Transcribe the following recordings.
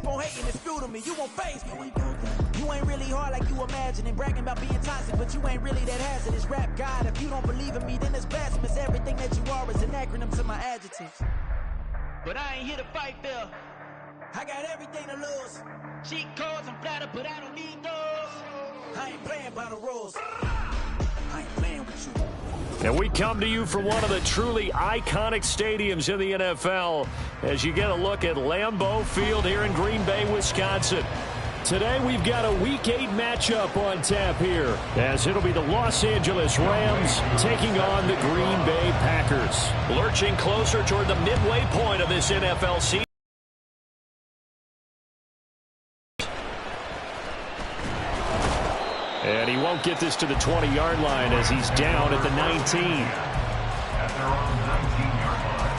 keep on hating, it's fuel to me. You won't face me. You ain't really hard like you imagine, and bragging about being toxic, but you ain't really that hazardous. Rap God, if you don't believe in me, then it's blasphemous. Everything that you are is an acronym to my adjectives. But I ain't here to fight, Phil. I got everything to lose. Cheat codes, I'm flattered, but I don't need those. I ain't playing by the rules. I ain't playing with you. And we come to you from one of the truly iconic stadiums in the NFL as you get a look at Lambeau Field here in Green Bay, Wisconsin. Today we've got a Week 8 matchup on tap here as it'll be the Los Angeles Rams taking on the Green Bay Packers. Lurching closer toward the midway point of this NFL season. And he won't get this to the 20-yard line as he's down at the 19. At their own 19-yard line.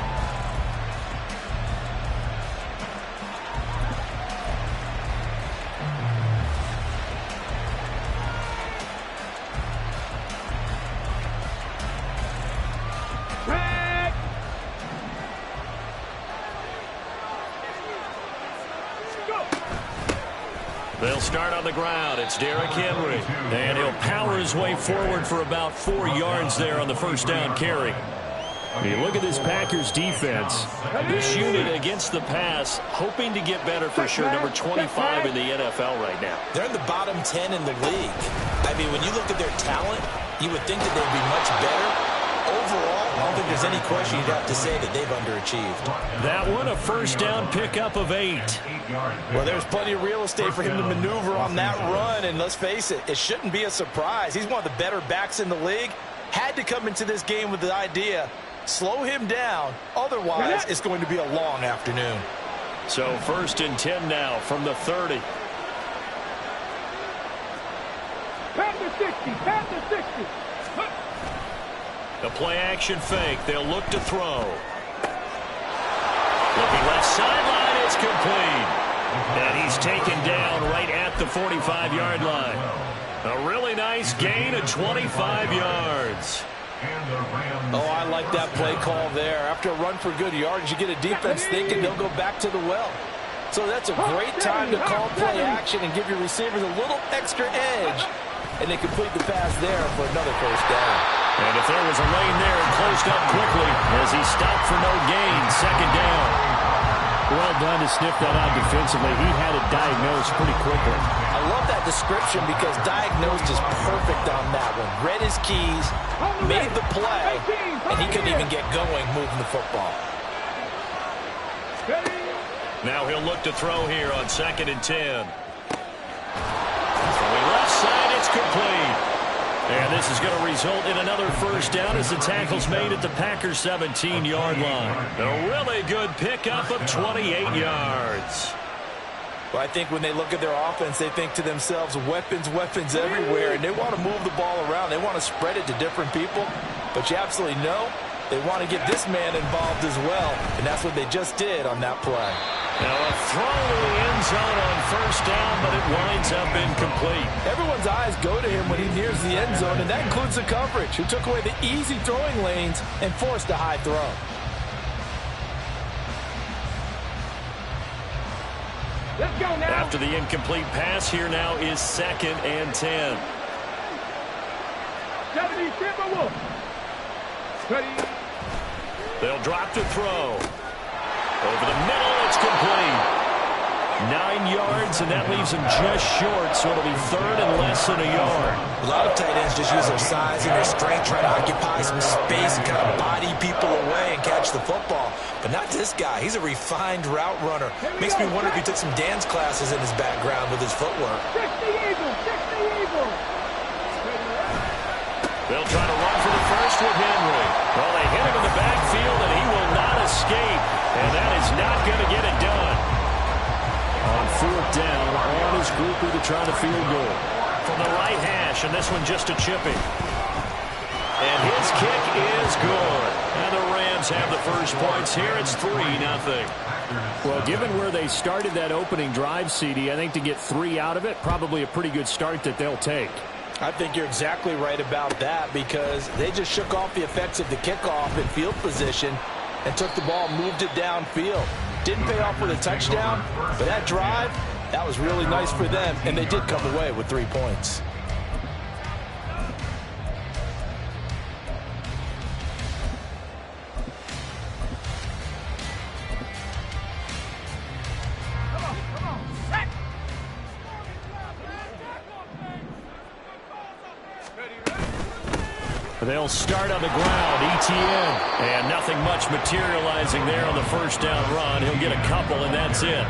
They'll start on the ground. It's Derrick Henry. And he'll power his way forward for about 4 yards there on the first down carry. You look at this Packers defense. This unit against the pass, hoping to get better for sure. Number 25 in the NFL right now. They're in the bottom 10 in the league. I mean, when you look at their talent, you would think that they'd be much better. Overall, I don't think there's any question you'd have to say that they've underachieved. That one, a first down pickup of 8. Well, there's plenty of real estate for him to maneuver on that run, and let's face it, it shouldn't be a surprise. He's one of the better backs in the league. Had to come into this game with the idea, slow him down, otherwise it's going to be a long afternoon. So 1st and 10 now from the 30. Pat the 60, pat the 60. The play-action fake. They'll look to throw. Looking left sideline. It's complete. And he's taken down right at the 45-yard line. A really nice gain of 25 yards. Oh, I like that play call there. After a run for good yards, you get a defense thinking they'll go back to the well. So that's a great time to call play action and give your receivers a little extra edge. And they complete the pass there for another first down. And if there was a lane there, it closed up quickly as he stopped for no gain. 2nd down. Well done to sniff that out defensively. He had it diagnosed pretty quickly. I love that description because diagnosed is perfect on that one. Read his keys, made the play, and he couldn't even get going moving the football. Now he'll look to throw here on 2nd and 10. Throwing left side, it's complete. And this is going to result in another first down as the tackle's made at the Packers' 17-yard line. A really good pickup of 28 yards. Well, I think when they look at their offense, they think to themselves, weapons, weapons everywhere, and they want to move the ball around. They want to spread it to different people, but you absolutely know they want to get this man involved as well, and that's what they just did on that play. Now a throw to the end zone on first down, but it winds up incomplete. Everyone's eyes go to him when he nears the end zone, and that includes the coverage, who took away the easy throwing lanes and forced a high throw. Let's go now. After the incomplete pass, here now is 2nd and 10. 70 Timberwolves. Ready. They'll drop to throw. Over the middle, it's complete. 9 yards, and that leaves him just short, so it'll be 3rd and less than a yard. A lot of tight ends just use their size and their strength, try to occupy some space and kind of body people away and catch the football. But not this guy. He's a refined route runner. Makes me wonder if he took some dance classes in his background with his footwork. 60 Eagles, 60 Eagles. They'll try to run for the first with Henry. Well, they hit him in the backfield, and he will not escape. And that is not going to get it done. On 4th down, on his groupie to try the field goal. From the right hash, and this one just a chipping. And his kick is good. And the Rams have the first points here. It's 3-0. Well, given where they started that opening drive, CD, I think to get 3 out of it, probably a pretty good start that they'll take. I think you're exactly right about that because they just shook off the effects of the kickoff in field position and took the ball and moved it downfield. Didn't pay off with a touchdown, but that drive, that was really nice for them, and they did come away with 3 points. They'll start on the ground. ETN. And nothing much materializing there on the first down run. He'll get a couple, and that's it.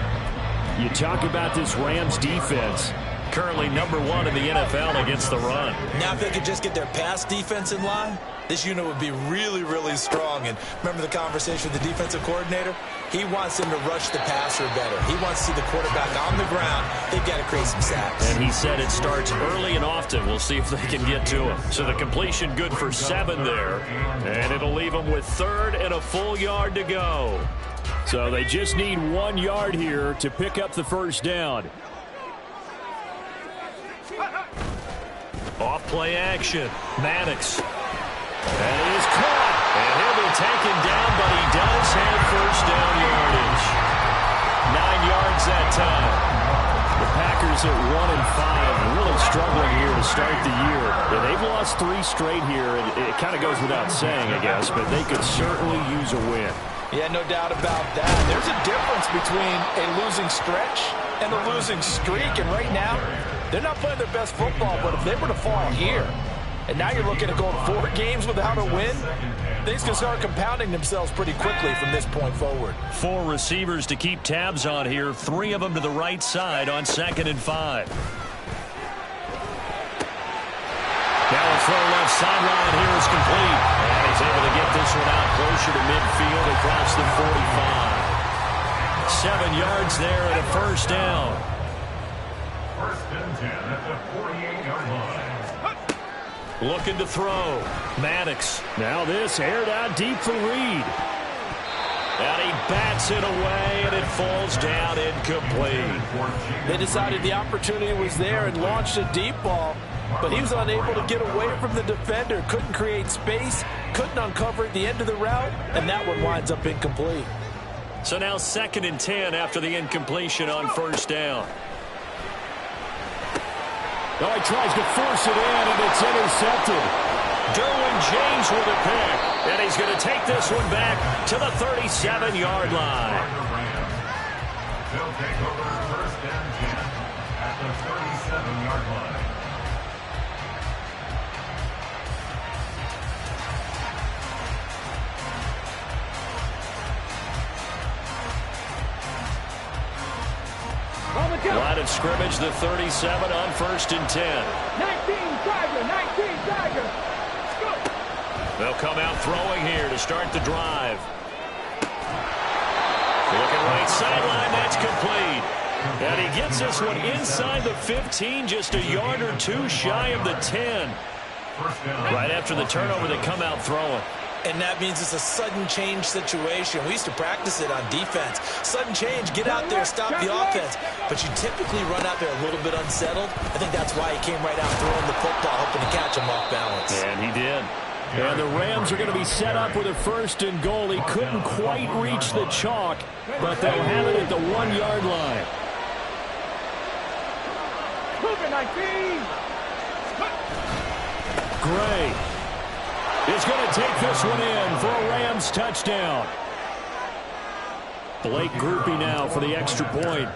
You talk about this Rams defense. Currently #1 in the NFL against the run. Now if they could just get their pass defense in line, this unit would be really, really strong. And remember the conversation with the defensive coordinator? He wants them to rush the passer better. He wants to see the quarterback on the ground. They've got to create some sacks. And he said it starts early and often. We'll see if they can get to him. So the completion good for 7 there. And it'll leave them with 3rd and a full yard to go. So they just need 1 yard here to pick up the first down. Off play action. Maddox. And he is caught. And he'll be taken down, but he does have first down yardage. 9 yards that time. The Packers at 1-5, really struggling here to start the year. Yeah, they've lost 3 straight here, and it kind of goes without saying, I guess, but they could certainly use a win. Yeah, no doubt about that. There's a difference between a losing stretch and a losing streak, and right now, they're not playing their best football, but if they were to fall here, and now you're looking at going 4 games without a win, things can start compounding themselves pretty quickly from this point forward. 4 receivers to keep tabs on here, 3 of them to the right side on 2nd and 5. Now a throw left sideline here is complete. And he's able to get this one out closer to midfield across the 45. 7 yards there and a first down. 1st and 10 at the 48-yard line. Looking to throw. Maddox. Now this aired out deep for Reed. And he bats it away, and it falls down incomplete. They decided the opportunity was there and launched a deep ball, but he was unable to get away from the defender. Couldn't create space, couldn't uncover at the end of the route, and that one winds up incomplete. So now 2nd and 10 after the incompletion on first down. Oh, he tries to force it in, and it's intercepted. Derwin James with a pick, and he's going to take this one back to the 37-yard line. They'll take over 1st and 10 at the 37-yard line. Line of scrimmage, the 37 on 1st and 10. 19 Tiger, 19 Tiger. Go. They'll come out throwing here to start the drive. Looking right sideline, that's complete. And he gets this one inside the 15, just a yard or 2 shy of the 10. Right after the turnover, they come out throwing. And that means it's a sudden change situation. We used to practice it on defense. Sudden change, get out there, stop the offense. But you typically run out there a little bit unsettled. I think that's why he came right out throwing the football, hoping to catch him off balance. And he did. And the Rams are going to be set up with a 1st and goal. He couldn't quite reach the chalk, but they'll have it at the 1-yard line. Gray is going to take this one in for a Rams touchdown. Blake Grupe now for the extra point.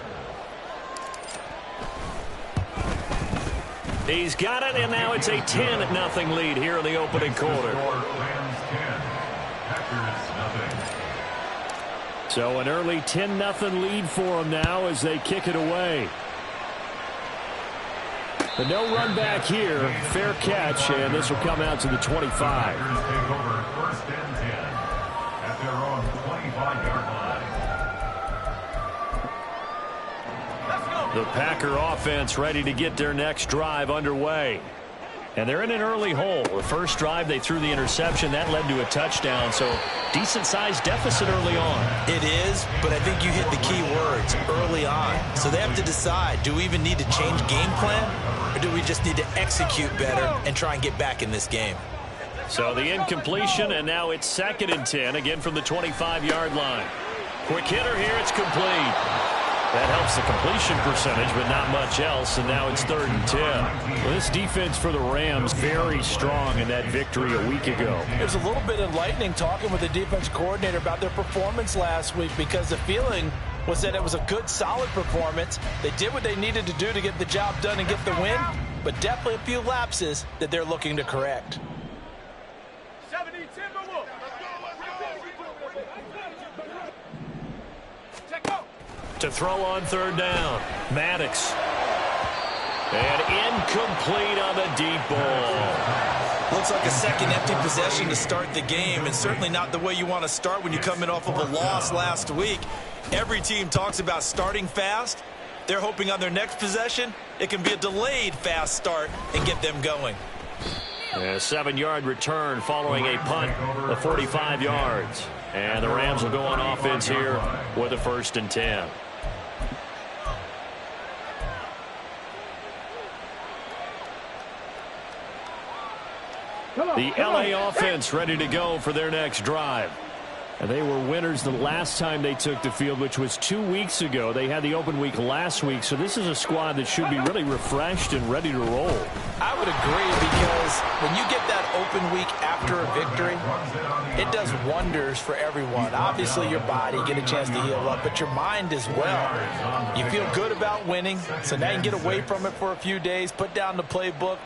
He's got it, and now it's a 10-0 lead here in the opening quarter. So an early 10-0 lead for them now as they kick it away. But no run back here. Fair catch, and this will come out to the 25. Take over 1st and 10 at their own 25-yard line. The Packer offense ready to get their next drive underway. And they're in an early hole. The first drive, they threw the interception. That led to a touchdown, so decent-sized deficit early on. It is, but I think you hit the key words, early on. So they have to decide, do we even need to change game plan, or do we just need to execute better and try and get back in this game? So the incompletion, and now it's 2nd and 10, again from the 25-yard line. Quick hitter here. It's complete. That helps the completion percentage, but not much else, and now it's 3rd and 10. Well, this defense for the Rams, very strong in that victory a week ago. It was a little bit enlightening talking with the defense coordinator about their performance last week, because the feeling was that it was a good, solid performance. They did what they needed to do to get the job done and get the win, but definitely a few lapses that they're looking to correct. To throw on 3rd down, Maddox. And incomplete on the deep ball. Looks like a second empty possession to start the game, and certainly not the way you want to start when you're coming off of a loss last week. Every team talks about starting fast. They're hoping on their next possession it can be a delayed fast start and get them going. A 7-yard return following a punt of 45 yards. And the Rams will go on offense here with a 1st and 10. The LA offense ready to go for their next drive. And they were winners the last time they took the field, which was 2 weeks ago. They had the open week last week, so this is a squad that should be really refreshed and ready to roll. I would agree, because when you get that open week after a victory, it does wonders for everyone. Obviously, your body, get a chance to heal up, but your mind as well. You feel good about winning, so now you can get away from it for a few days, put down the playbook,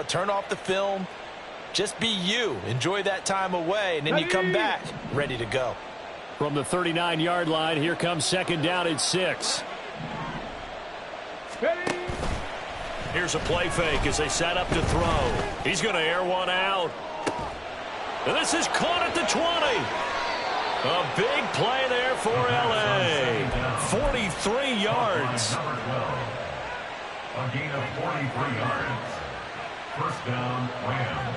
turn off the film. Just be you. Enjoy that time away, and then you come back ready to go. From the 39-yard line, here comes 2nd down at 6. Here's a play fake as they set up to throw. He's going to air one out. And this is caught at the 20. A big play there for L.A. 43 yards. A gain of 43 yards. 1st down, Rams.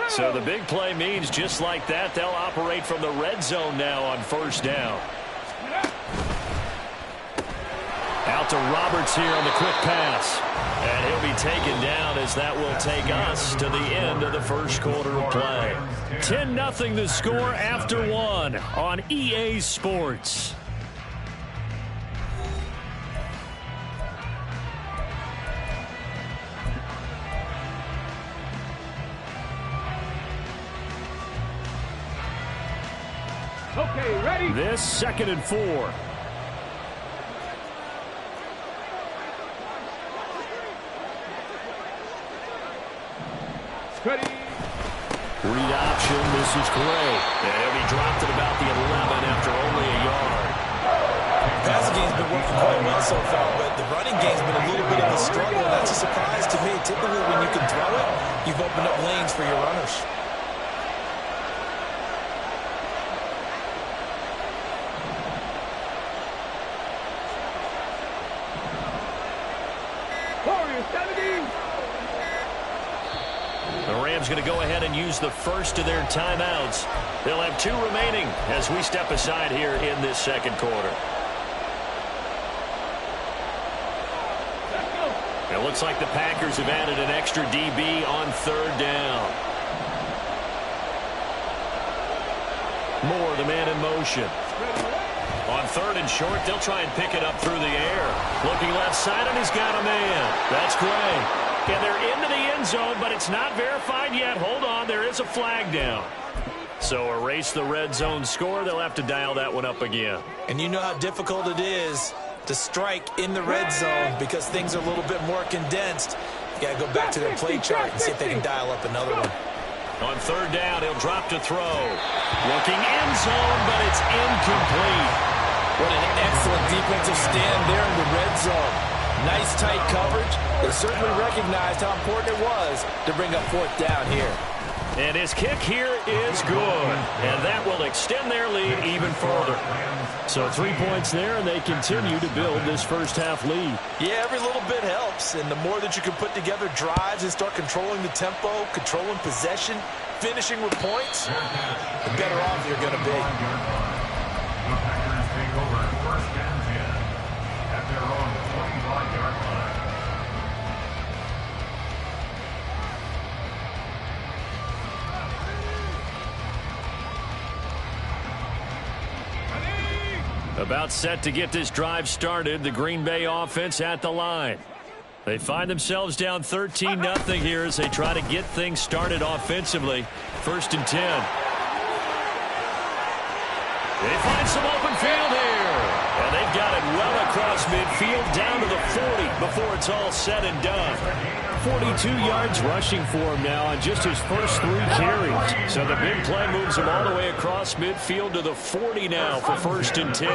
So the big play means just like that, they'll operate from the red zone now on 1st down. Out to Roberts here on the quick pass. And he'll be taken down as that will take us to the end of the 1st quarter of play. 10-0 the score after 1 on EA Sports. Okay, ready? This 2nd and 4. Ready? Read option. This is great. And he'll be dropped at about the 11 after only a yard. Passing game's been working quite well so far, but the running game's been a little bit of a struggle. That's a surprise to me. Typically, when you can throw it, you've opened up lanes for your runners. The Rams going to go ahead and use the first of their timeouts. They'll have 2 remaining as we step aside here in this 2nd quarter. It looks like the Packers have added an extra DB on 3rd down. Moore, the man in motion. On 3rd and short, they'll try and pick it up through the air. Looking left side, and he's got a man. That's Gray. And they're into the end zone, but it's not verified yet. Hold on, there is a flag down. So erase the red zone score. They'll have to dial that one up again. And you know how difficult it is to strike in the red zone because things are a little bit more condensed. You got to go back to their play chart and see if they can dial up another one. On 3rd down, he'll drop to throw. Looking end zone, but it's incomplete. What an excellent defensive stand there in the red zone. Nice tight coverage. They certainly recognized how important it was to bring up 4th down here. And his kick here is good. And that will extend their lead even further. So 3 points there, and they continue to build this first-half lead. Yeah, every little bit helps. And the more that you can put together drives and start controlling the tempo, controlling possession, finishing with points, the better off you're going to be. The Packers take over 1st and 10 at their own 25-yard line. About set to get this drive started. The Green Bay offense at the line. They find themselves down 13-0 here as they try to get things started offensively. 1st and 10. They find some open field here. And they've got it well across midfield down to the 40 before it's all said and done. 42 yards rushing for him now on just his first 3 carries. So the big play moves him all the way across midfield to the 40 now for 1st and 10.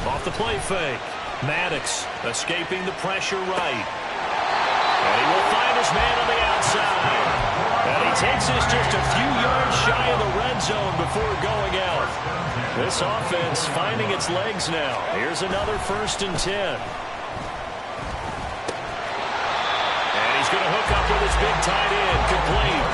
Off the play fake. Maddox escaping the pressure right. And he will find his man on the outside. And he takes this just a few yards shy of the red zone before going out. This offense finding its legs now. Here's another 1st and 10. And he's going to hook up with his big tight end. Complete.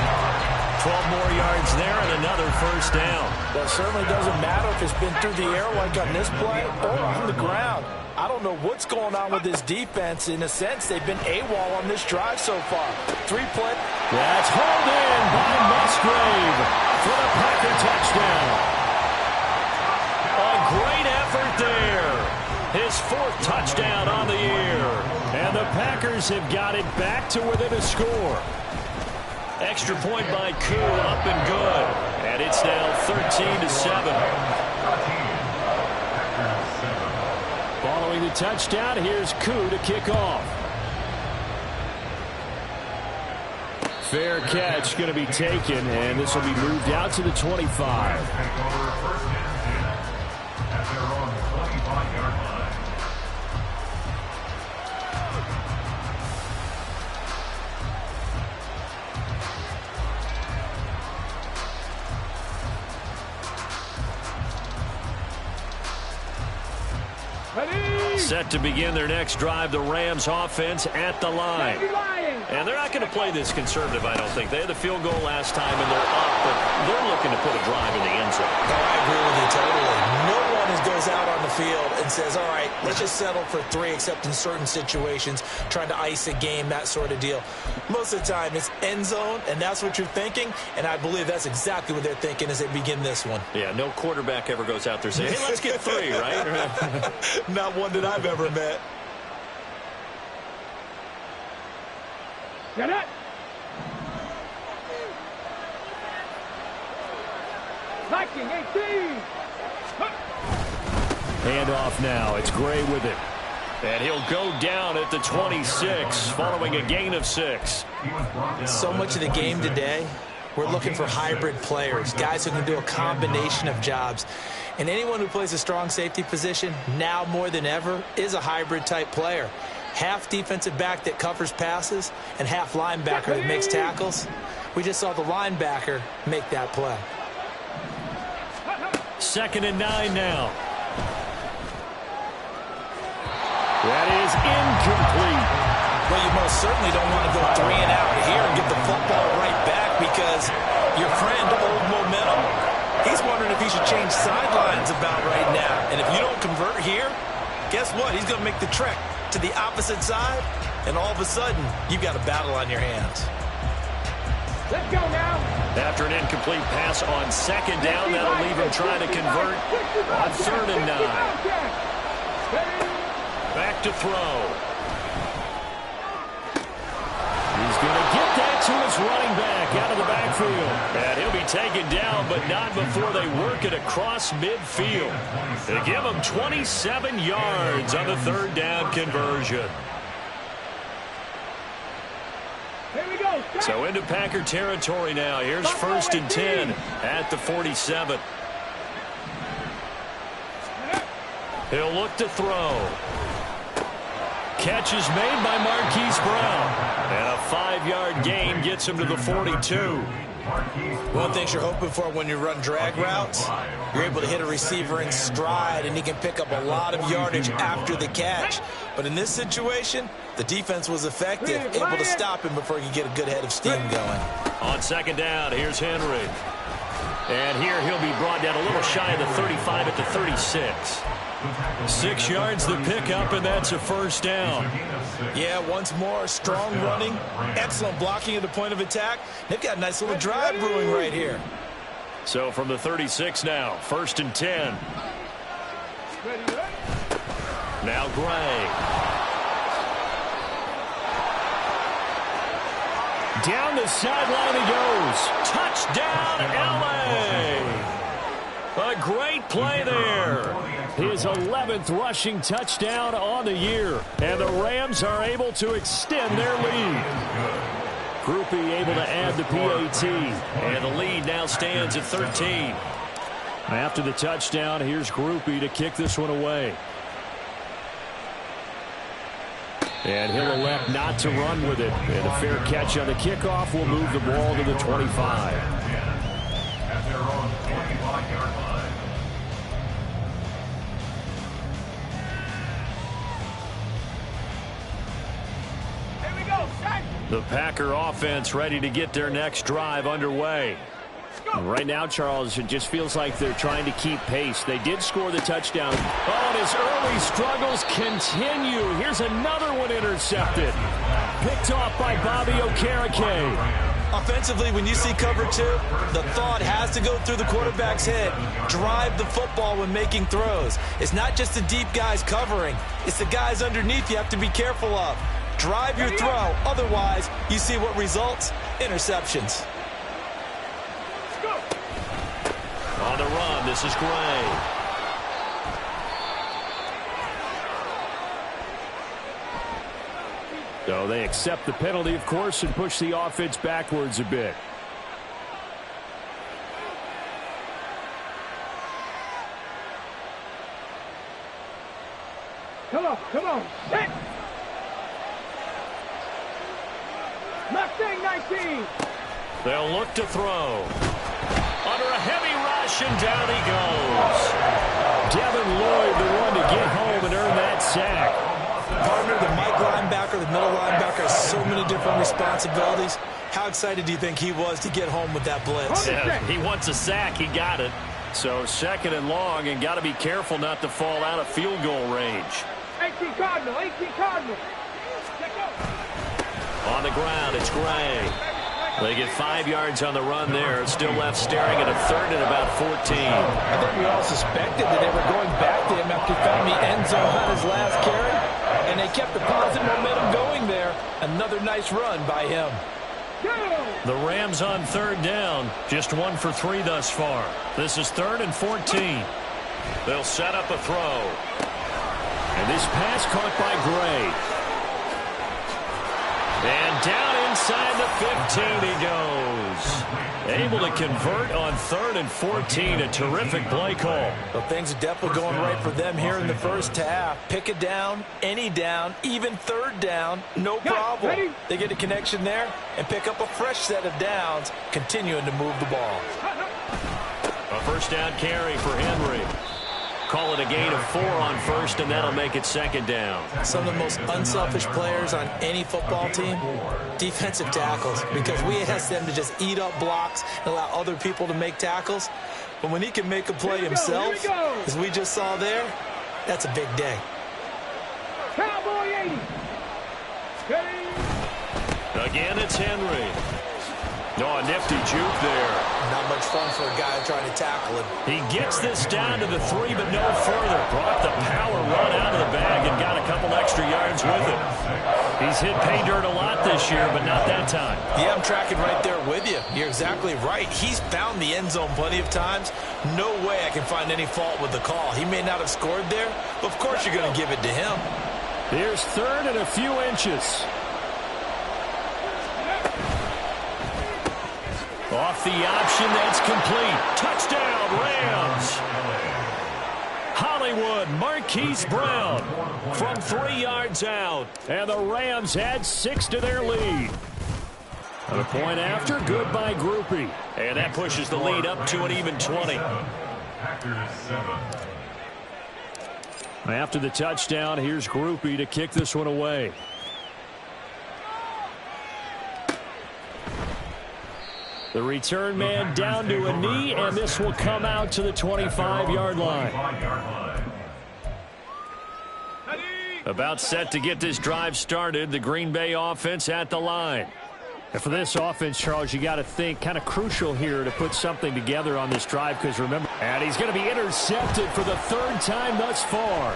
12 more yards there and another 1st down. That certainly doesn't matter if it's been through the air like on this play or on the ground. I don't know what's going on with this defense. In a sense, they've been AWOL on this drive so far. 3-play. That's hauled in by Musgrave for the Packer touchdown. A great effort there. His 4th touchdown on the year. And the Packers have got it back to within a score. Extra point by Koo, up and good. And it's now 13-7. Following the touchdown, here's Koo to kick off. Fair catch going to be taken, and this will be moved out to the 25. Set to begin their next drive, the Rams offense at the line. And they're not going to play this conservative, I don't think. They had the field goal last time, and they're up, but they're looking to put a drive in the end zone. Oh, I agree with you totally. No one goes out on the field and says, all right, let's just settle for 3, except in certain situations, trying to ice a game, that sort of deal. Most of the time, it's end zone, and that's what you're thinking, and I believe that's exactly what they're thinking as they begin this one. Yeah, no quarterback ever goes out there saying, hey, let's get 3, right? Not one that I've ever met. Get it. Viking 18. Handoff now. It's Gray with it. And he'll go down at the 26 following a gain of 6. So much of the game today, we're looking for hybrid players, guys who can do a combination of jobs. And anyone who plays a strong safety position, now more than ever, is a hybrid type player. Half defensive back that covers passes and half linebacker that makes tackles. We just saw the linebacker make that play. 2nd and 9 now. That is incomplete. Well, you most certainly don't want to go 3 and out here and get the football right back because your friend, Old Momentum, he's wondering if he should change sidelines about right now. And if you don't convert here, guess what? He's going to make the trek to the opposite side, and all of a sudden, you've got a battle on your hands. Let's go now. After an incomplete pass on 2nd down, that'll leave him trying to convert on 3rd and 9. Back to throw. He's going to get that to his running back out of the backfield. And he'll be taken down, but not before they work it across midfield. They give him 27 yards on the 3rd down conversion. Here we go. So into Packer territory now. Here's 1st and 10 at the 47. He'll look to throw. Catch is made by Marquise Brown. And a 5-yard gain gets him to the 42. One of the things you're hoping for when you run drag routes, you're able to hit a receiver in stride, and he can pick up a lot of yardage after the catch. But in this situation, the defense was effective, able to stop him before he could get a good head of steam going. On 2nd down, here's Henry. And here he'll be brought down a little shy of the 35 at the 36. 6 yards the pickup, and that's a 1st down. Yeah, once more, strong running, excellent blocking at the point of attack. They've got a nice little drive brewing right here. So from the 36 now, 1st and 10. Now Gray. Down the sideline he goes. Touchdown, L.A. A great play there. His 11th rushing touchdown on the year. And the Rams are able to extend their lead. Grupe able to add the PAT. And the lead now stands at 13. After the touchdown, here's Grupe to kick this one away. And he'll elect not to run with it. And a fair catch on the kickoff will move the ball to the 25. At their own 25-yard line. Here we go, set. The Packer offense ready to get their next drive underway. Right now, Charles, it just feels like they're trying to keep pace. They did score the touchdown. Oh, and his early struggles continue. Here's another one intercepted. Picked off by Bobby Okereke. Offensively, when you see cover 2, the thought has to go through the quarterback's head. Drive the football when making throws. It's not just the deep guys covering. It's the guys underneath you have to be careful of. Drive your throw. Otherwise, you see what results? Interceptions. On the run, this is Gray. So they accept the penalty, of course, and push the offense backwards a bit. Come on, set. Mustang 19. They'll look to throw. Under a heavy rush, and down he goes. Devin Lloyd, the one to get home and earn that sack. Partner, the Mike linebacker, the middle linebacker has so many different responsibilities. How excited do you think he was to get home with that blitz? Yeah, he wants a sack. He got it. So 2nd and long, and got to be careful not to fall out of field goal range. 18 Cardinal. On the ground, it's Gray. They get 5 yards on the run there. Still left staring at a 3rd and about 14. I think we all suspected that they were going back to him after he found the end zone on his last carry. And they kept the positive momentum going there. Another nice run by him. The Rams on 3rd down. Just 1 for 3 thus far. This is 3rd and 14. They'll set up a throw. And this pass caught by Gray. And down inside the 15 he goes. Able to convert on 3rd and 14. A terrific play call. Well, things are definitely going right for them here in the first half. Pick a down, any down, even 3rd down, no problem. They get a connection there and pick up a fresh set of downs, continuing to move the ball. A 1st down carry for Henry. Call it a gain of 4 on 1st, and that'll make it 2nd down. Some of the most unselfish players on any football team, defensive tackles, because we ask them to just eat up blocks and allow other people to make tackles. But when he can make a play himself, as we just saw there, that's a big day. Cowboy 80. Again, it's Henry. Oh, a nifty juke there. Not much fun for a guy trying to tackle him. He gets this down to the 3, but no further. Brought the power run out of the bag and got a couple extra yards with it. He's hit pay dirt a lot this year, but not that time. Yeah, I'm tracking right there with you. You're exactly right. He's found the end zone plenty of times. No way I can find any fault with the call. He may not have scored there, but of course you're going to give it to him. Here's 3rd and a few inches. Off the option, that's complete. Touchdown, Rams. Hollywood, Marquise Brown from 3 yards out. And the Rams add 6 to their lead. And a point after, good by Grupe. And that pushes the lead up to an even 20. After the touchdown, here's Grupe to kick this one away. The return man down to a knee, and this will come out to the 25-yard line. About set to get this drive started. The Green Bay offense at the line. And for this offense, Charles, you got to think kind of crucial here to put something together on this drive because remember, and he's going to be intercepted for the third time thus far.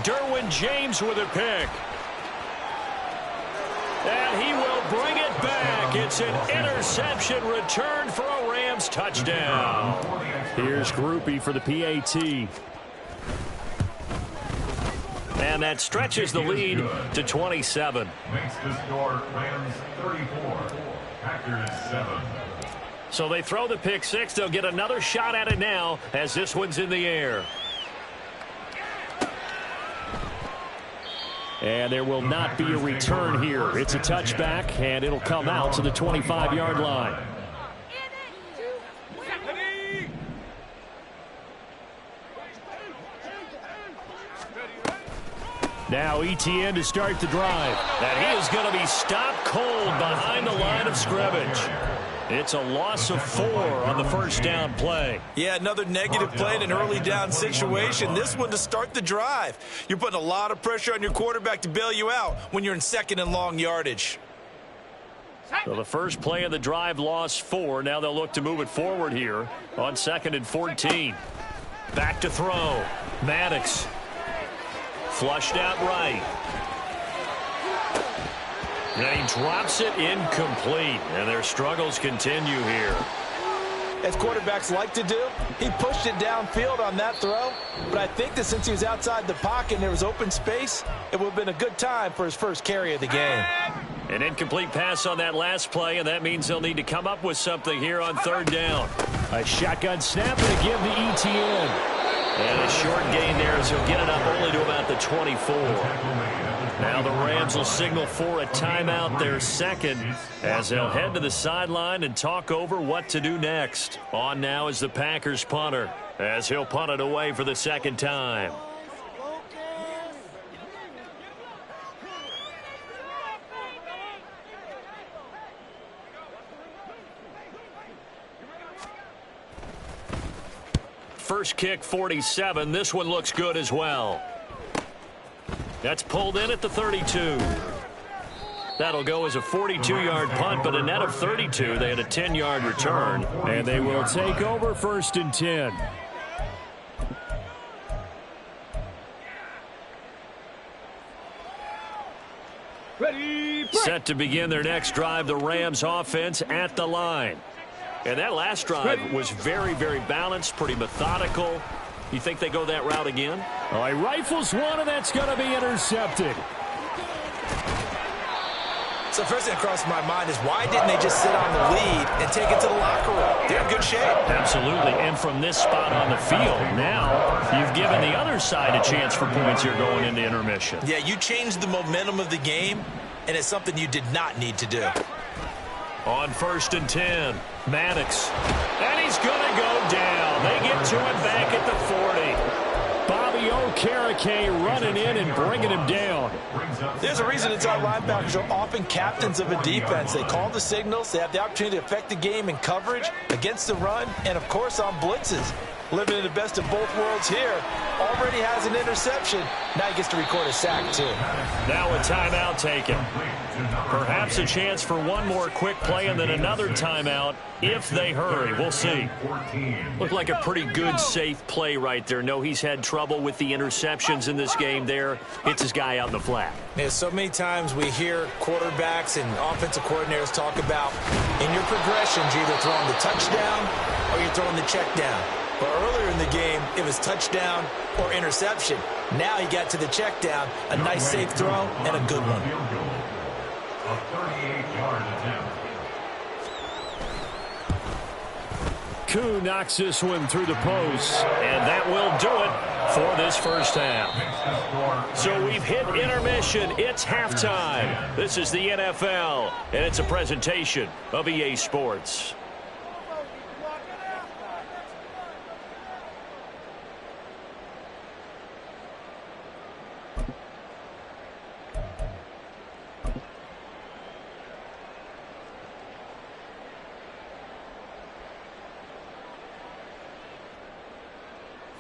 Derwin James with a pick. And he will bring it back. It's an interception return for a Rams touchdown. Here's Grupe for the PAT. And that stretches the lead to 27. Makes the score Rams 34, Packers 7. So they throw the pick six. They'll get another shot at it now as this one's in the air. And there will not be a return here. It's a touchback, and it'll come out to the 25-yard line. Now Etienne to start the drive. And he is going to be stopped cold behind the line of scrimmage. It's a loss of 4 on the first down play. Yeah, another negative play in an early down situation. This one to start the drive. You're putting a lot of pressure on your quarterback to bail you out when you're in second and long yardage. So the first play of the drive lost 4. Now they'll look to move it forward here on 2nd and 14. Back to throw. Maddox. Flushed out right. And he drops it incomplete. And their struggles continue here. As quarterbacks like to do, he pushed it downfield on that throw. But I think that since he was outside the pocket and there was open space, it would have been a good time for his first carry of the game. An incomplete pass on that last play, and that means they'll need to come up with something here on 3rd down. A shotgun snap and a give to Etienne. And a short gain there as he'll get it up only to about the 24. Now the Rams will signal for a timeout, their second, as they'll head to the sideline and talk over what to do next. On now is the Packers punter, as he'll punt it away for the second time. First kick, 47. This one looks good as well. That's pulled in at the 32. That'll go as a 42-yard punt, but a net of 32. They had a 10-yard return, and they will take over 1st and 10. Ready, set to begin their next drive, the Rams offense at the line. And that last drive was very, very balanced, pretty methodical. You think they go that route again? Oh, he rifles one, and that's going to be intercepted. So first thing that crossed my mind is why didn't they just sit on the lead and take it to the locker room? They're in good shape. Absolutely. And from this spot on the field, now you've given the other side a chance for points here going into intermission. Yeah, you changed the momentum of the game, and it's something you did not need to do. On 1st and 10, Maddox. And he's going to go down. They get to him back at the 40. Bobby Okereke running in and bringing him down. There's a reason inside linebackers are often captains of a defense. They call the signals. They have the opportunity to affect the game in coverage, against the run, and, of course, on blitzes. Living in the best of both worlds here. Already has an interception. Now he gets to record a sack, too. Now a timeout taken. Perhaps a chance for one more quick play and then another timeout if they hurry. We'll see. Looked like a pretty good, safe play right there. No, he's had trouble with the interceptions in this game there. Hits his guy out in the flat. Yeah, so many times we hear quarterbacks and offensive coordinators talk about in your progressions, you're either throwing the touchdown or you're throwing the check down. But earlier in the game, it was touchdown or interception. Now he got to the check down, a nice safe throw, and a good one. A 38-yard attempt. Koo knocks this one through the post, and that will do it for this first half. So we've hit intermission. It's halftime. This is the NFL, and it's a presentation of EA Sports.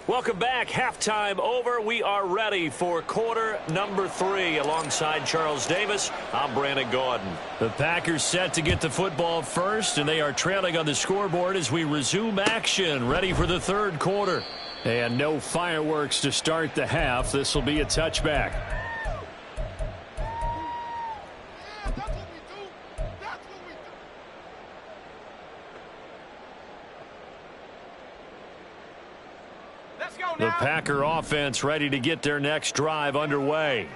Welcome back. Halftime over. We are ready for quarter number 3. Alongside Charles Davis, I'm Brandon Gaudin. The Packers set to get the football first, and they are trailing on the scoreboard as we resume action, ready for the third quarter. And no fireworks to start the half. This will be a touchback. The Packer offense ready to get their next drive underway.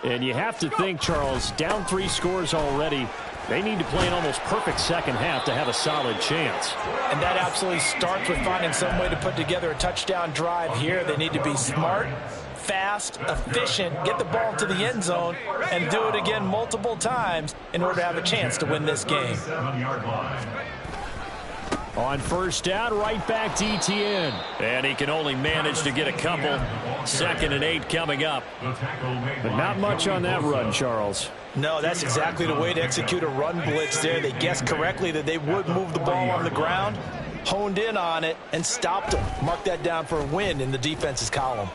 And you have to think, Charles, down 3 scores already. They need to play an almost perfect second half to have a solid chance. And that absolutely starts with finding some way to put together a touchdown drive here. They need to be smart, fast, efficient, get the ball to the end zone, and do it again multiple times in order to have a chance to win this game. 7-yard line. On first down, right back to Etienne. And he can only manage to get a couple. 2nd and 8 coming up. But not much on that run, Charles. No, that's exactly the way to execute a run blitz there. They guessed correctly that they would move the ball on the ground, honed in on it, and stopped them. Mark that down for a win in the defense's column.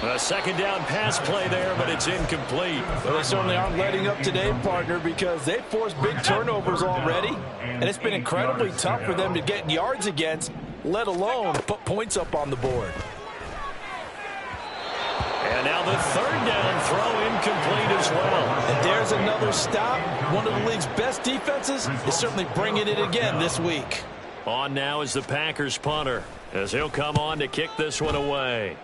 A 2nd down pass play there, but it's incomplete. Well, they certainly aren't letting up today, partner, because they've forced big turnovers already, and it's been incredibly tough for them to get yards against, let alone put points up on the board. And now the 3rd down throw incomplete as well. And there's another stop. One of the league's best defenses is certainly bringing it again this week. On now is the Packers punter, as he'll come on to kick this one away.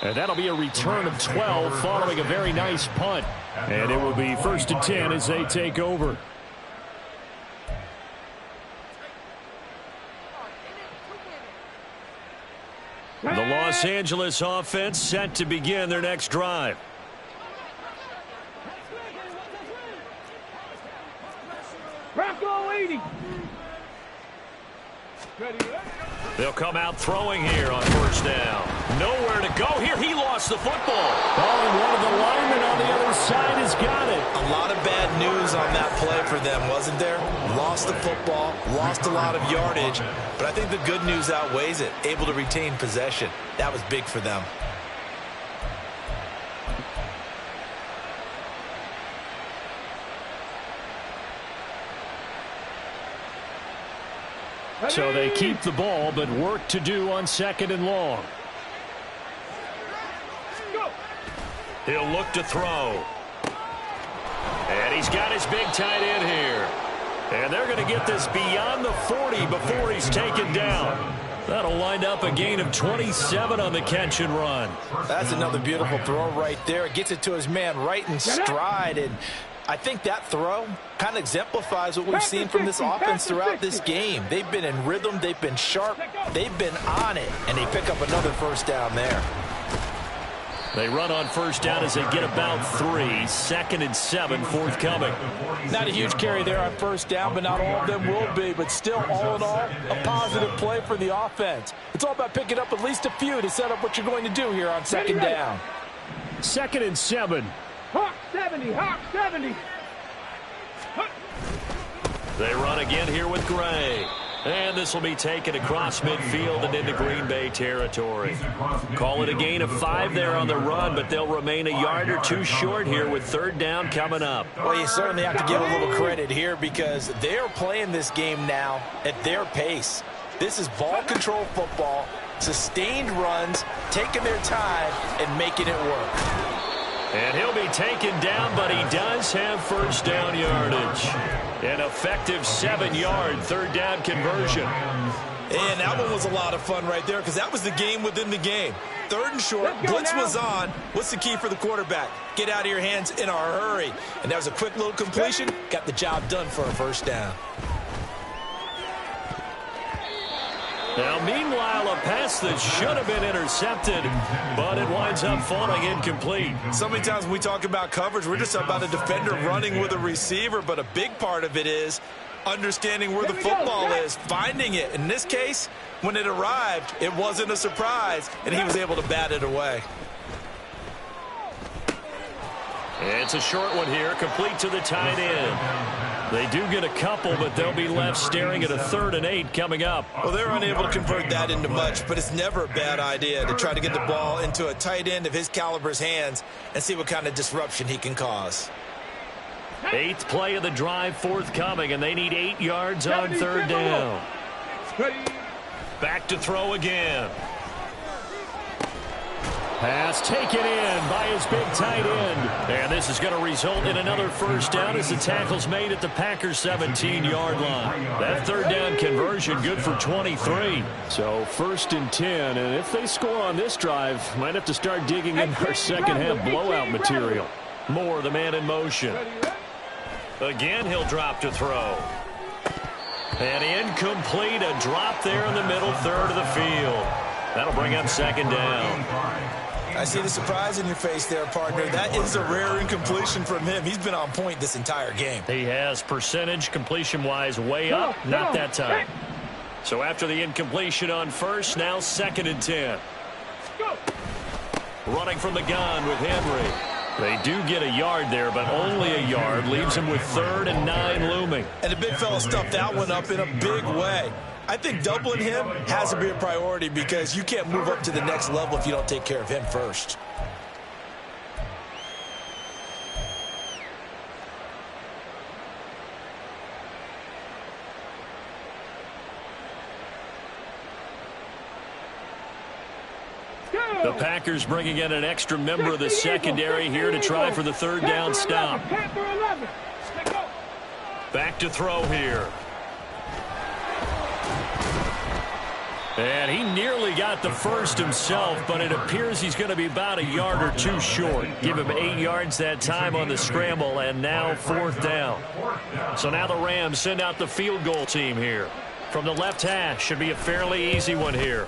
And that'll be a return of 12 following a very nice punt. And it will be 1st and 10 as they take over. The Los Angeles offense set to begin their next drive. Bronco 80. They'll come out throwing here on first down. Nowhere to go here. He lost the football. Oh, and one of the linemen on the other side has got it. A lot of bad news on that play for them, wasn't there? Lost the football, lost a lot of yardage, but I think the good news outweighs it. Able to retain possession. That was big for them. So they keep the ball, but work to do on 2nd and long. He'll look to throw. And he's got his big tight end here. And they're going to get this beyond the 40 before he's taken down. That'll wind up a gain of 27 on the catch and run. That's another beautiful throw right there. It gets it to his man right in stride, and I think that throw kind of exemplifies what we've seen from this offense throughout this game. They've been in rhythm, they've been sharp, they've been on it, and they pick up another first down there. They run on first down as they get about 3. 2nd and 7 forthcoming. Not a huge carry there on first down, but not all of them will be. But still, all in all, a positive play for the offense. It's all about picking up at least a few to set up what you're going to do here on 2nd down. 2nd and 7. Hawk 70, Hawk 70. They run again here with Gray. And this will be taken across midfield and into Green Bay territory. Call it a gain of 5 there on the run, but they'll remain a yard or 2 short here with 3rd down coming up. Well, you certainly have to give a little credit here because they're playing this game now at their pace. This is ball control football, sustained runs, taking their time, and making it work. And he'll be taken down, but he does have first down yardage. An effective 7-yard 3rd down conversion. And that one was a lot of fun right there because that was the game within the game. 3rd and short, blitz was on. What's the key for the quarterback? Get out of your hands in a hurry. And that was a quick little completion. Got the job done for a first down. Now, meanwhile, a pass that should have been intercepted, but it winds up falling incomplete. So many times when we talk about coverage, we're just about a defender running with a receiver, but a big part of it is understanding where the football is, finding it. In this case, when it arrived, it wasn't a surprise, and he was able to bat it away. It's a short one here, complete to the tight end. They do get a couple, but they'll be left staring at a 3rd and 8 coming up. Well, they're unable to convert that into much, but it's never a bad idea to try to get the ball into a tight end of his caliber's hands and see what kind of disruption he can cause. 8th play of the drive forthcoming, and they need 8 yards on 3rd down. Back to throw again. Pass taken in by his big tight end. And this is going to result in another first down as the tackle's made at the Packers' 17-yard line. That 3rd down conversion good for 23. So 1st and 10, and if they score on this drive, might have to start digging in our second-half blowout material. Moore, the man in motion. Again, he'll drop to throw. And incomplete, a drop there in the middle third of the field. That'll bring up 2nd down. I see the surprise in your face there, partner. That is a rare incompletion from him. He's been on point this entire game. He has percentage completion-wise way up, not that time. So after the incompletion on 1st, now 2nd and 10. Running from the gun with Henry. They do get a yard there, but only a yard. Leaves him with 3rd and 9 looming. And the big fella stuffed that one up in a big way. I think doubling him has to be a priority because you can't move up to the next level if you don't take care of him first. The Packers bringing in an extra member of the secondary here to try for the 3rd down stop. Back to throw here. And he nearly got the first himself, but it appears he's going to be about a yard or 2 short. Give him 8 yards that time on the scramble, and now 4th down. So now the Rams send out the field goal team here. From the left hash, should be a fairly easy one here.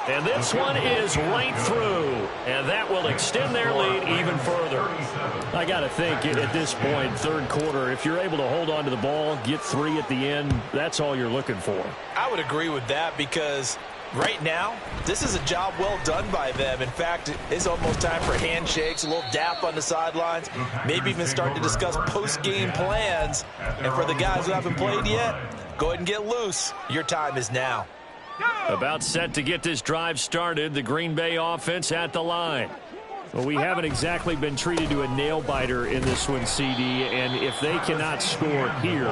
And this one is right through, and that will extend their lead even further. I got to think at this point, 3rd quarter, if you're able to hold on to the ball, get 3 at the end, that's all you're looking for. I would agree with that because right now, this is a job well done by them. In fact, it's almost time for handshakes, a little dap on the sidelines, maybe even start to discuss post-game plans. And for the guys who haven't played yet, go ahead and get loose. Your time is now. About set to get this drive started, the Green Bay offense at the line. Well, we haven't exactly been treated to a nail-biter in this one, CD, and if they cannot score here,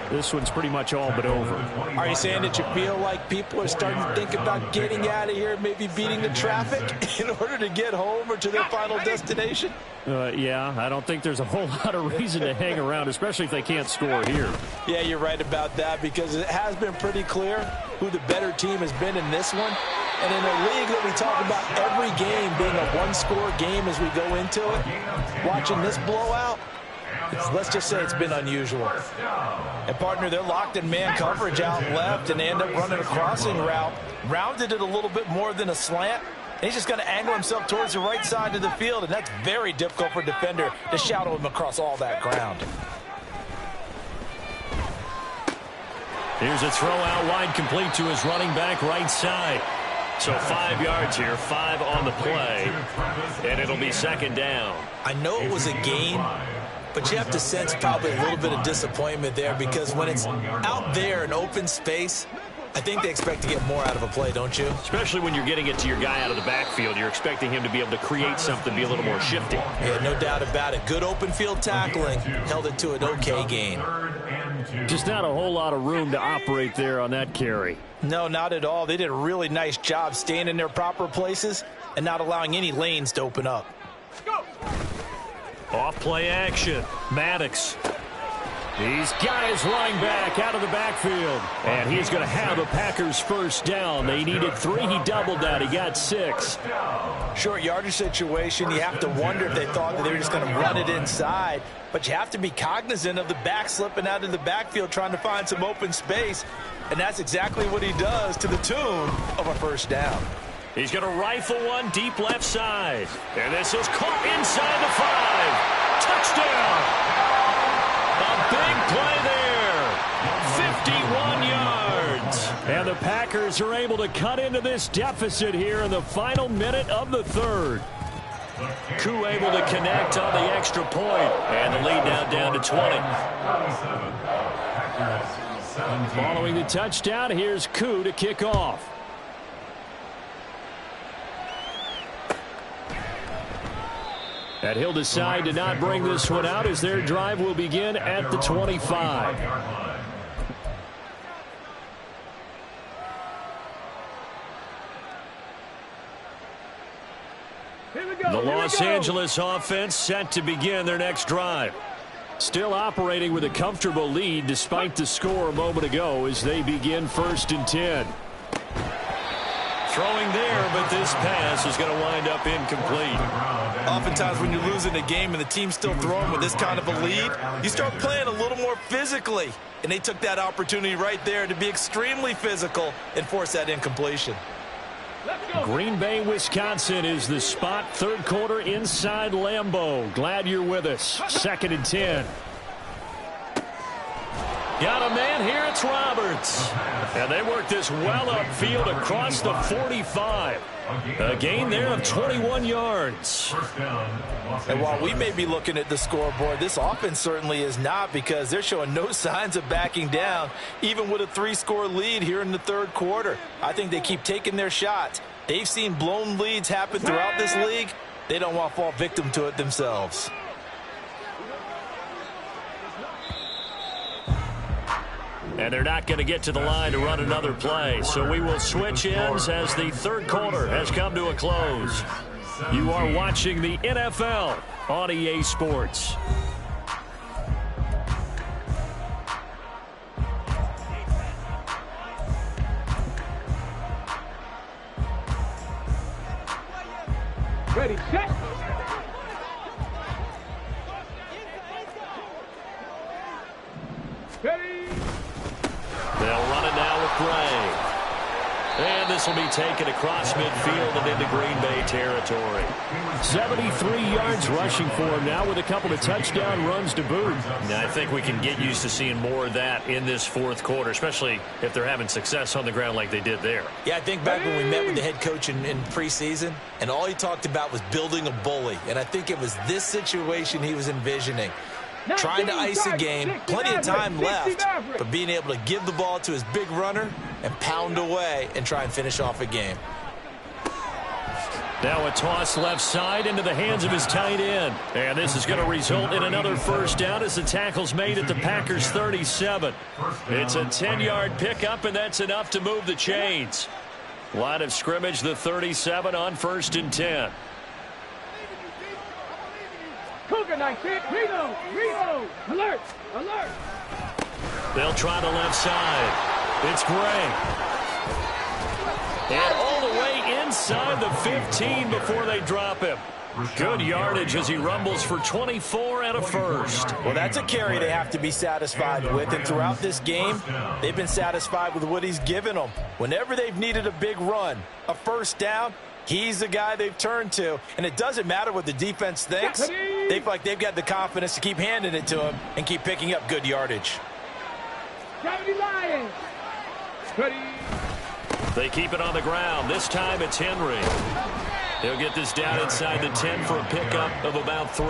this one's pretty much all but over. Are you saying that you feel like people are starting to think about getting out of here, maybe beating the traffic in order to get home or to their final destination? Yeah, I don't think there's a whole lot of reason to hang around, especially if they can't score here. Yeah, you're right about that because it has been pretty clear who the better team has been in this one. And in a league that we talk about every game being a one-score game as we go into it, watching this blowout, let's just say it's been unusual. And, partner, they're locked in man coverage out left, and they end up running a crossing route, rounded it a little bit more than a slant. And he's just going to angle himself towards the right side of the field, and that's very difficult for a defender to shadow him across all that ground. Here's a throw out wide, complete to his running back right side. So 5 yards here, 5 on the play, and it'll be 2nd down. I know it was a gain, but you have to sense probably a little bit of disappointment there because when it's out there in open space, I think they expect to get more out of a play, don't you? Especially when you're getting it to your guy out of the backfield. You're expecting him to be able to create something, be a little more shifty. Yeah, no doubt about it. Good open field tackling, held it to an okay gain. Just not a whole lot of room to operate there on that carry. No, not at all. They did a really nice job staying in their proper places and not allowing any lanes to open up. Off play action. Maddox. He's got his running back out of the backfield. And he's going to have a Packers first down. They needed 3. He doubled that. He got 6. Short yardage situation. You have to wonder if they thought that they were just going to run it inside. But you have to be cognizant of the back slipping out of the backfield trying to find some open space. And that's exactly what he does to the tune of a first down. He's going to rifle one deep left side. And this is caught inside the 5. Touchdown. A big play there. 51 yards. And the Packers are able to cut into this deficit here in the final minute of the 3rd. Koo able to connect on the extra point, and the lead now down to 20. Following the touchdown, here's Koo to kick off. And he'll decide to not bring this one out as their drive will begin at the 25. The Los Angeles offense set to begin their next drive. Still operating with a comfortable lead despite the score a moment ago as they begin 1st and 10. Throwing there, but this pass is going to wind up incomplete. Oftentimes when you're losing a game and the team's still throwing with this kind of a lead, you start playing a little more physically. And they took that opportunity right there to be extremely physical and force that incompletion. Green Bay, Wisconsin is the spot. 3rd quarter inside Lambeau. Glad you're with us. 2nd and 10. Got a man here. It's Roberts. And they work this well upfield across the 45. A gain there of 21 yards. And while we may be looking at the scoreboard, this offense certainly is not, because they're showing no signs of backing down, even with a 3-score lead here in the 3rd quarter. I think they keep taking their shots. They've seen blown leads happen throughout this league. They don't want to fall victim to it themselves. And they're not going to get to the line to run another play. So we will switch ends as the 3rd quarter has come to a close. You are watching the NFL on EA Sports. Ready, set. Ready. They'll run it now with Bray. And this will be taken across midfield and into Green Bay territory. 73 yards rushing for him now with a couple of touchdown runs to boot. Now, I think we can get used to seeing more of that in this 4th quarter, especially if they're having success on the ground like they did there. Yeah, I think back when we met with the head coach in preseason, and all he talked about was building a bully. And I think it was this situation he was envisioning. Trying to ice a game, plenty of time left, but being able to give the ball to his big runner and pound away and try and finish off a game. Now a toss left side into the hands of his tight end. And this is going to result in another 1st down as the tackle's made at the Packers 37. It's a 10-yard pickup, and that's enough to move the chains. Line of scrimmage, the 37 on 1st and 10. Cougar 19, reload, alert, alert. They'll try the left side. It's Gray. And all the way inside the 15 before they drop him. Good yardage as he rumbles for 24 and a 1st. Well, that's a carry they have to be satisfied with, and throughout this game, they've been satisfied with what he's given them. Whenever they've needed a big run, a 1st down, he's the guy they've turned to, and it doesn't matter what the defense thinks. They feel like they've got the confidence to keep handing it to him and keep picking up good yardage. Lions. Ready. They keep it on the ground. This time it's Henry. He'll get this down inside the 10 for a pickup of about 3.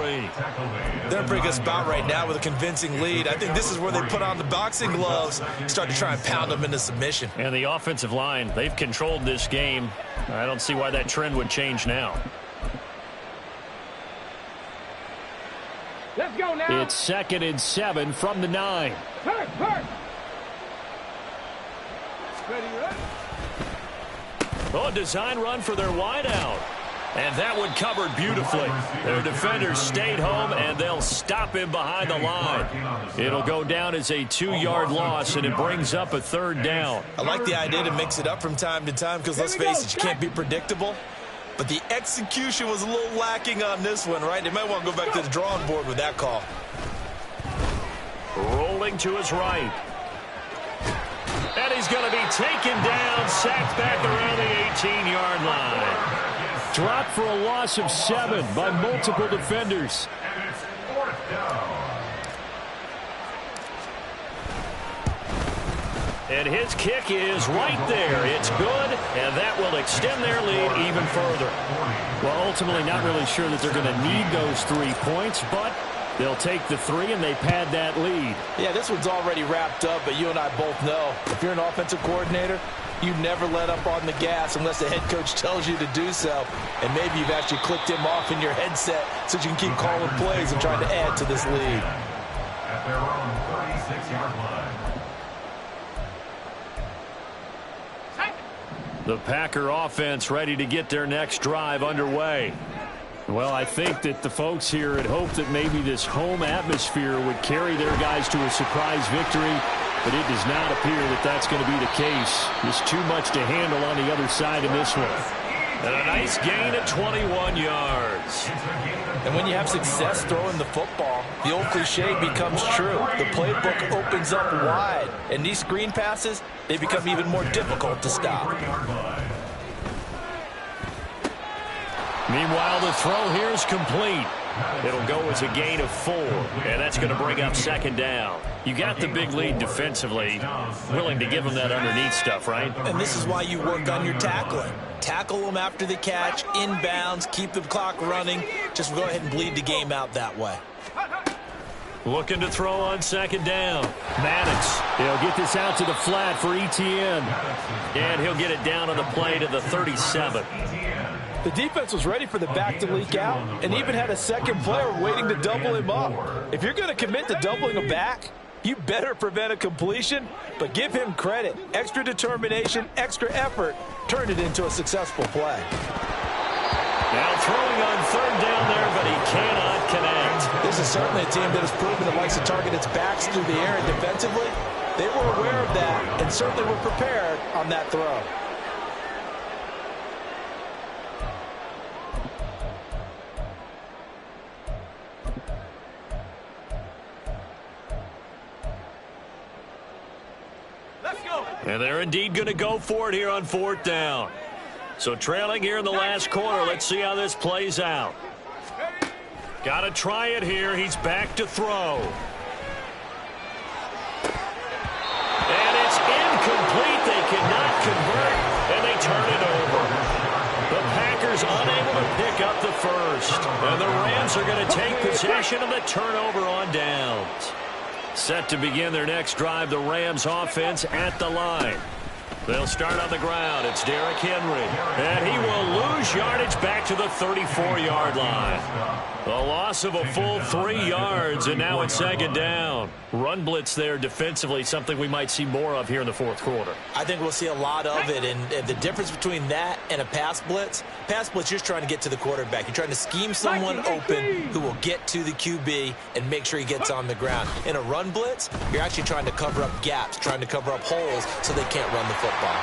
They're in a pretty good spot right now with a convincing lead. I think this is where they put on the boxing gloves, start to try and pound them into submission. And the offensive line, they've controlled this game. I don't see why that trend would change now. Let's go now. It's 2nd and 7 from the 9. Hurt. Ready. Oh, design run for their wideout. And that one covered beautifully. Their defenders stayed home, and they'll stop him behind the line. It'll go down as a 2-yard loss, and it brings up a 3rd down. I like the idea to mix it up from time to time because, let's face it, you can't be predictable. But the execution was a little lacking on this one, right? They might want to go back to the drawing board with that call. Rolling to his right. And he's going to be taken down, sacked back around the 18-yard line. Dropped for a loss of 7 by multiple defenders. And it's 4th down. And his kick is right there. It's good, and that will extend their lead even further. Well, ultimately not really sure that they're going to need those 3 points, but they'll take the 3 and they pad that lead. Yeah, this one's already wrapped up, but you and I both know if you're an offensive coordinator, you never let up on the gas unless the head coach tells you to do so. And maybe you've actually clicked him off in your headset so you can keep calling plays and trying to add to this lead. At their own 36-yard line. The Packer offense ready to get their next drive underway. Well, I think that the folks here had hoped that maybe this home atmosphere would carry their guys to a surprise victory, but it does not appear that that's going to be the case. There's too much to handle on the other side in this one. And a nice gain of 21 yards. And when you have success throwing the football, the old cliche becomes true. The playbook opens up wide, and these screen passes, they become even more difficult to stop. Meanwhile, the throw here is complete. It'll go as a gain of 4, and that's going to bring up second down. You got the big lead defensively, willing to give them that underneath stuff, right? And this is why you work on your tackling. Tackle them after the catch, inbounds, keep the clock running. Just go ahead and bleed the game out that way. Looking to throw on second down. Maddox, he'll get this out to the flat for Etienne. And he'll get it down on the play to the 37. The defense was ready for the back to leak out and even had a second player waiting to double him up. If you're going to commit to doubling a back, you better prevent a completion, but give him credit. Extra determination, extra effort, turned it into a successful play. Now throwing on third down there, but he cannot connect. This is certainly a team that has proven it likes to target its backs through the air, and defensively, they were aware of that and certainly were prepared on that throw. And they're indeed going to go for it here on fourth down. So trailing here in the last quarter. Let's see how this plays out. Got to try it here. He's back to throw. And it's incomplete. They cannot convert, and they turn it over. The Packers unable to pick up the first. And the Rams are going to take possession of the turnover on downs. Set to begin their next drive, the Rams offense at the line. They'll start on the ground. It's Derrick Henry. And he will lose yardage back to the 34-yard line. A loss of a full 3 yards, and now it's second down. Run blitz there defensively, something we might see more of here in the fourth quarter. I think we'll see a lot of it, and the difference between that and a pass blitz, you're just trying to get to the quarterback. You're trying to scheme someone open who will get to the QB and make sure he gets on the ground. In a run blitz, you're actually trying to cover up gaps, trying to cover up holes so they can't run the football.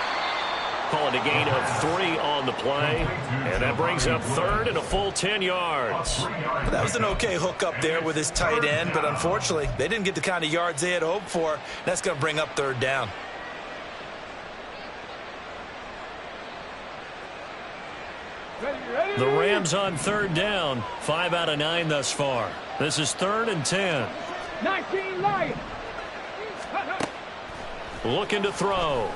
Call it a gain of 3 on the play, and that brings up third and a full 10 yards. That was an okay hook up there with his tight end, but unfortunately, they didn't get the kind of yards they had hoped for. That's going to bring up third down. The Rams on third down, 5 out of 9 thus far. This is 3rd and 10. 19 Lions. Looking to throw.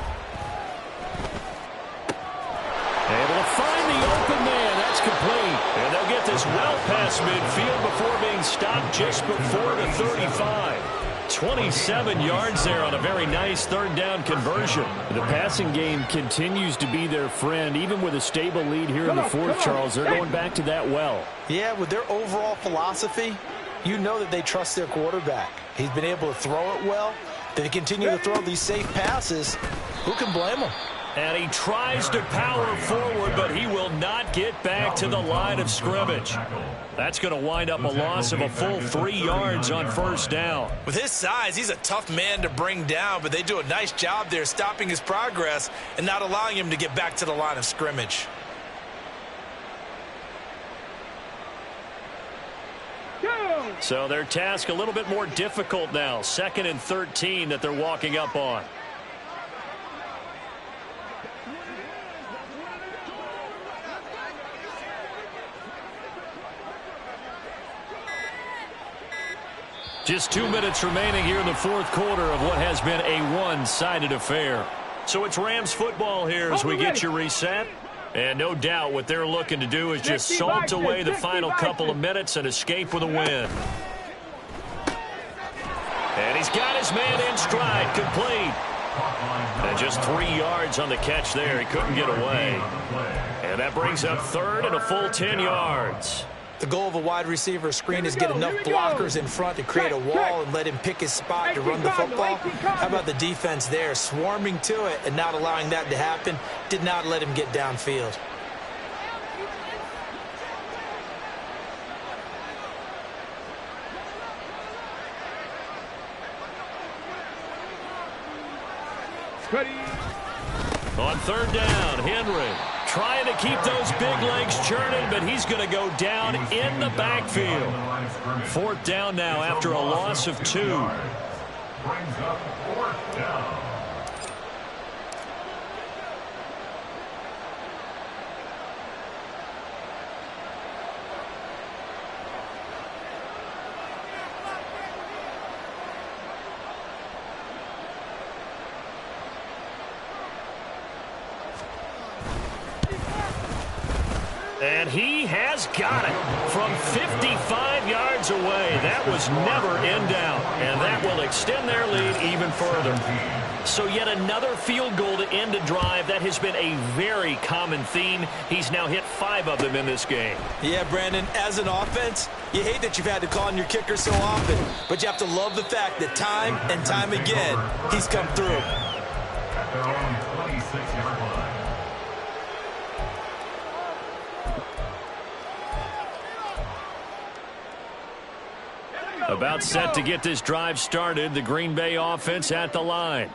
Able to find the open man. That's complete. And they'll get this well past midfield before being stopped just before the 35. 27 yards there on a very nice third down conversion. The passing game continues to be their friend. Even with a stable lead here in the fourth, Charles, they're going back to that well. Yeah, with their overall philosophy, you know that they trust their quarterback. He's been able to throw it well. They continue to throw these safe passes. Who can blame them? And he tries to power forward, but he will not get back to the line of scrimmage. That's going to wind up a loss of a full 3 yards on first down. With his size, he's a tough man to bring down, but they do a nice job there stopping his progress and not allowing him to get back to the line of scrimmage. So their task a little bit more difficult now. 2nd and 13 that they're walking up on. Just 2 minutes remaining here in the fourth quarter of what has been a one-sided affair. So it's Rams football here as we get you reset. And no doubt what they're looking to do is just salt away the final couple of minutes and escape with a win. And he's got his man in stride, complete. And just 3 yards on the catch there. He couldn't get away. And that brings up third and a full 10 yards. The goal of a wide receiver screen is get enough blockers in front to create a wall and let him pick his spot to run the football. How about the defense there, swarming to it and not allowing that to happen? Did not let him get downfield. On third down, Henry trying to keep those big legs churning, but he's going to go down in the backfield. Fourth down now after a loss of 2. Brings up fourth down. And he has got it from 55 yards away. That was never in doubt, and that will extend their lead even further. So yet another field goal to end a drive. That has been a very common theme. He's now hit 5 of them in this game. Yeah, Brandon, as an offense, you hate that you've had to call on your kicker so often, but you have to love the fact that time and time again, he's come through. At their own 26-yard line. About set to get this drive started, the Green Bay offense at the line.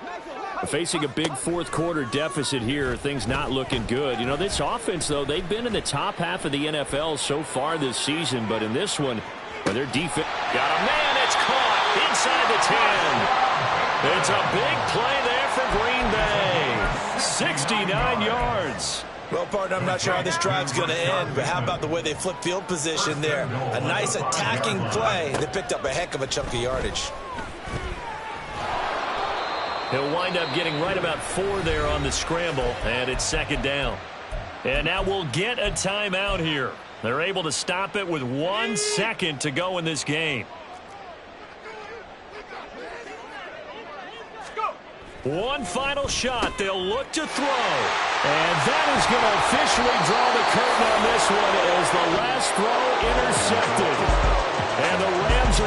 Facing a big fourth quarter deficit here, things not looking good. You know, this offense, though, they've been in the top half of the NFL so far this season, but in this one, well, their defense got a man, it's caught inside the 10. It's a big play there for Green Bay. 69 yards. Well, partner, I'm not sure how this drive's going to end, but how about the way they flip field position there? A nice attacking play that picked up a heck of a chunk of yardage. He'll wind up getting right about 4 there on the scramble, and it's second down. And now we'll get a timeout here. They're able to stop it with 1 second to go in this game. One final shot. They'll look to throw. And that is going to officially draw the curtain on this one as the last throw intercepted. And the Rams are